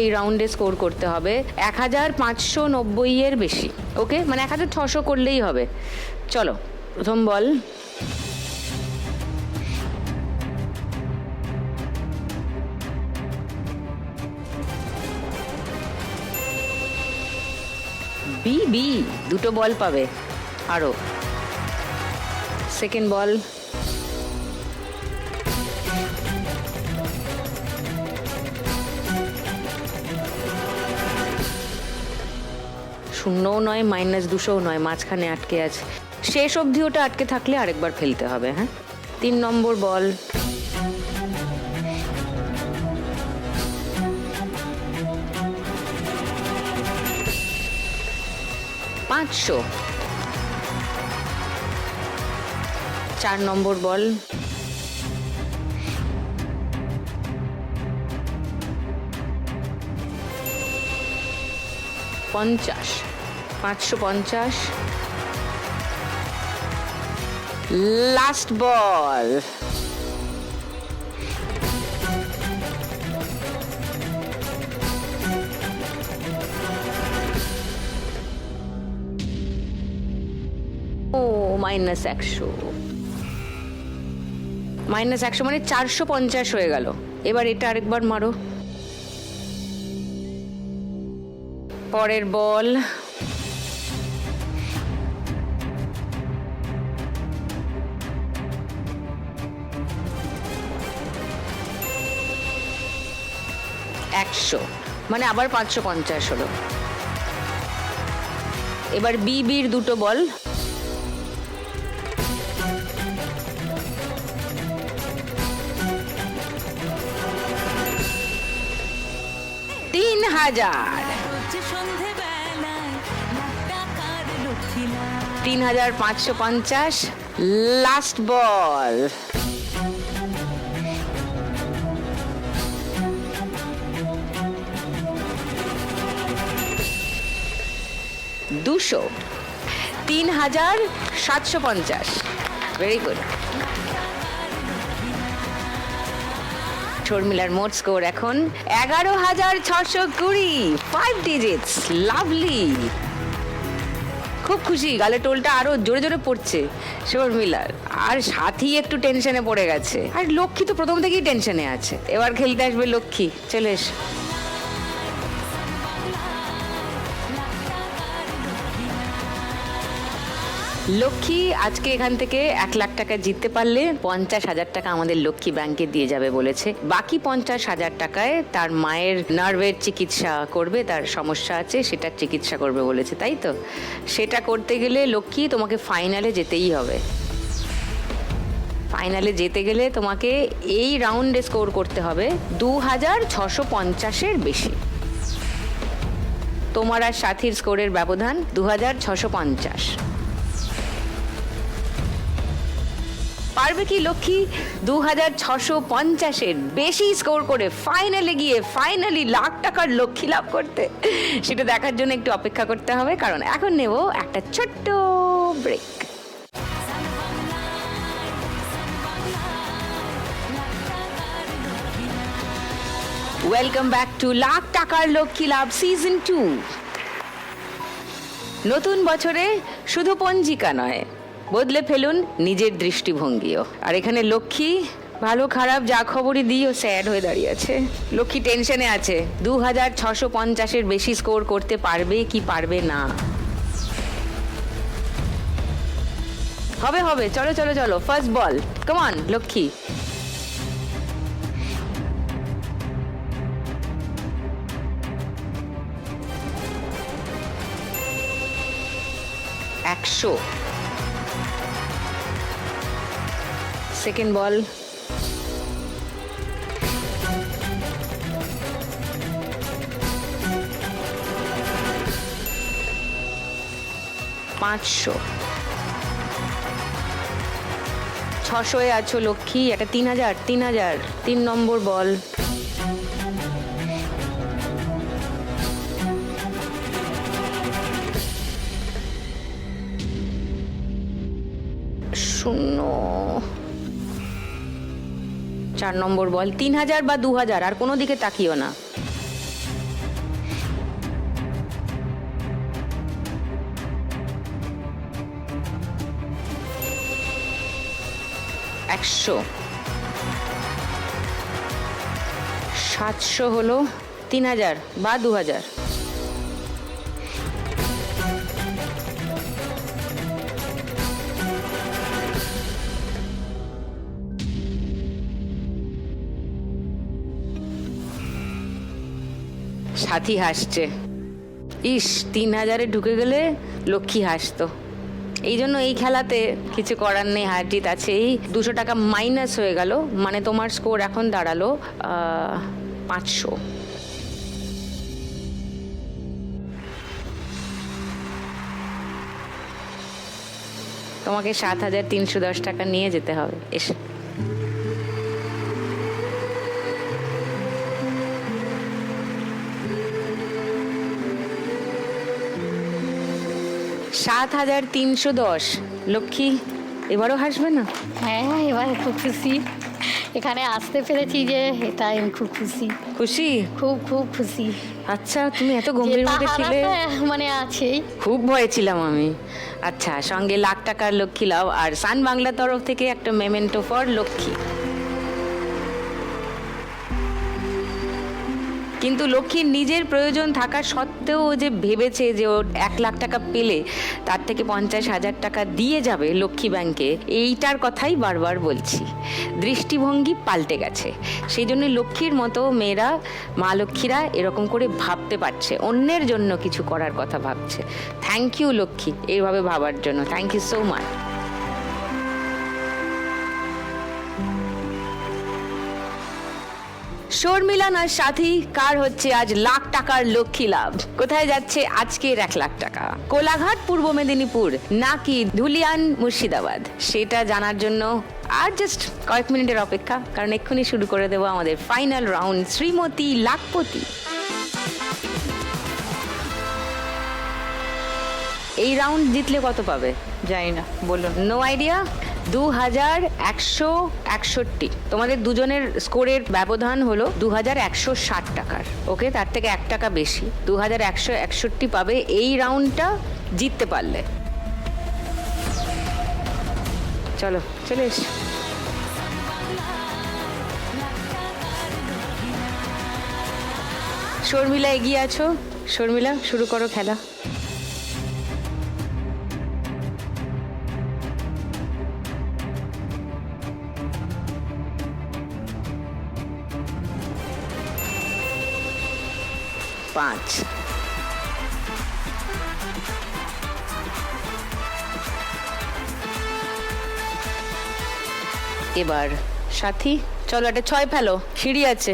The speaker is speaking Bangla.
এই রাউন্ডে স্কোর করতে হবে 1590 এর বেশি। ওকে, মানে 1600 করলেই হবে। চলো, প্রথম বল। বি বি, দুটো বল পাবে আরো। সেকেন্ড বল। শূন্যও নয়, -200ও নয়, মাঝখানে আটকে আছে। শেষ অবধি ওটা আটকে থাকলে আরেকবার ফেলতে হবে। হ্যাঁ, 3 নম্বর বল। $500। 4 নম্বর বল। $50। 550। লাস্ট বল। ও, -100। -100 মানে 450 হয়ে গেল। এবার এটা আরেকবার মারো। পরের বল। $100 মানে আবার 550 হলো। এবার বিবির দুটো বল। $3000। 3550। Last ball. $200। 3750। Very good. শর্মিলার মোট স্কোর এখন 11620। 5 ডিজিটস। লাভলি। খুব খুশি, গালে টোলটা আরো জোরে জোরে পড়ছে শর্মিলার। আর সাথী একটু টেনশনে পড়ে গেছে। আর লক্ষ্মী তো প্রথম থেকেই টেনশনে আছে। এবার খেলতে আসবে লক্ষ্মী। চলে এস। লক্ষ্মী আজকে এখান থেকে 1 লাখ টাকা জিততে পারলে 50,000 টাকা আমাদের লক্ষ্মী ব্যাংকে দিয়ে যাবে বলেছে। বাকি 50,000 টাকায় তার মায়ের নার্ভের চিকিৎসা করবে, তার সমস্যা আছে সেটার চিকিৎসা করবে বলেছে, তাই তো? সেটা করতে গেলে লক্ষ্মী তোমাকে ফাইনালে যেতেই হবে। ফাইনালে যেতে গেলে তোমাকে এই রাউন্ডে স্কোর করতে হবে 2650-এর বেশি। তোমার আর সাথীর স্কোরের ব্যবধান 2650। পারবে কি লক্ষ্মী 2650-এর বেশি স্কোর করে ফাইনালে গিয়ে ফাইনালি লাখ টাকার লক্ষ্মী লাভ করতে? সেটা দেখার জন্য একটু অপেক্ষা করতে হবে, কারণ এখন নেব একটা ছোট্ট break. Welcome back to lakh টাকার লক্ষ্মী লাভ সিজন 2। নতুন বছরে শুধু পঞ্জিকা নয়, বদলে ফেলুন নিজের দৃষ্টিভঙ্গিও। আর এখানে লক্ষ্মী ভালো খারাপ যা খবরই দিও স্যাড হয়ে দাঁড়িয়ে আছে। লক্ষ্মী টেনশনে আছে 2650-এর বেশি স্কোর করতে পারবে কি পারবে না। হবে হবে, চলো চলো চলো, first ball. Come on Lakshmi. $100। Second ball. $500। 600-এ আছো লক্ষ্মী। এটা 3000। 3 নম্বর বল। শূন্য। 4 নম্বর বল। 3000 বা 2000, আর কোনো দিকে তাকিও না। 100, 700 হলো 3000 বা 2000। সাথী হাসছে। ইস, 3000-এ ঢুকে গেলে লক্ষ্মী হাসতো। এই জন্য এই খেলাতে কিছু করার নেই, হার জিত আছেই। 200 টাকা মাইনাস হয়ে গেল, মানে তোমার স্কোর এখন দাঁড়ালো 500। তোমাকে 7310 টাকা নিয়ে যেতে হবে। এসে 7310। লক্ষ্মী, এবারও হাসবে না? হ্যাঁ, এবার খুব খুশি, এখানে আসতে পেরেছি যে, এটা আমি খুব খুশি। খুশি? খুব খুব খুশি। আচ্ছা, তুমি এত গম্ভীর মুখে ছিলে। মানে আছেই, খুব ভয়ে ছিলাম আমি। আচ্ছা, সঙ্গে 1,00,000 টাকার লক্ষ্মী লাভ আর সান বাংলা তরফ থেকে একটা মেমেন্টো ফর লক্ষ্মী। কিন্তু লক্ষ্মীর নিজের প্রয়োজন থাকা সত্ত্বেও যে ভেবেছে যে ও 1,00,000 টাকা পেলে তার থেকে 50,000 টাকা দিয়ে যাবে লক্ষ্মী ব্যাংকে, এইটার কথাই বারবার বলছি। দৃষ্টিভঙ্গি পাল্টে গেছে। সেই জন্য লক্ষ্মীর মতো মেয়েরা, মা লক্ষ্মীরা এরকম করে ভাবতে পারছে, অন্যের জন্য কিছু করার কথা ভাবছে। থ্যাংক ইউ লক্ষ্মী, এইভাবে ভাবার জন্য। Thank you so much. Sharmila না সাথী, কার হচ্ছে আজ 1,00,000 টাকার লক্ষ্মী লাভ? কোথায় যাচ্ছে আজকের 1,00,000 টাকা? কোলাঘাট, পূর্ব মেদিনীপুর নাকি ধুলিয়ান, মুর্শিদাবাদ? সেটা জানার জন্য আর জাস্ট কয়েক মিনিটের অপেক্ষা, কারণ এক্ষুনি শুরু করে দেবো আমাদের ফাইনাল রাউন্ড, শ্রীমতী লাখপতি। এই রাউন্ড জিতলে কত পাবে? জানি না, বলুন। No idea. 2161। তোমাদের দুজনের স্কোরের ব্যবধান হলো 2160 টাকার। ওকে, তার থেকে 1 টাকা বেশি। 2161 পাবে এই রাউন্ডটা জিততে পারলে। চলো, চলে এসো। শর্মিলা এগিয়ে আছো। শর্মিলা, শুরু করো খেলা। পাঁচ। এবার সাথী, চলো একটা 6 ফেলো, সিঁড়ি আছে।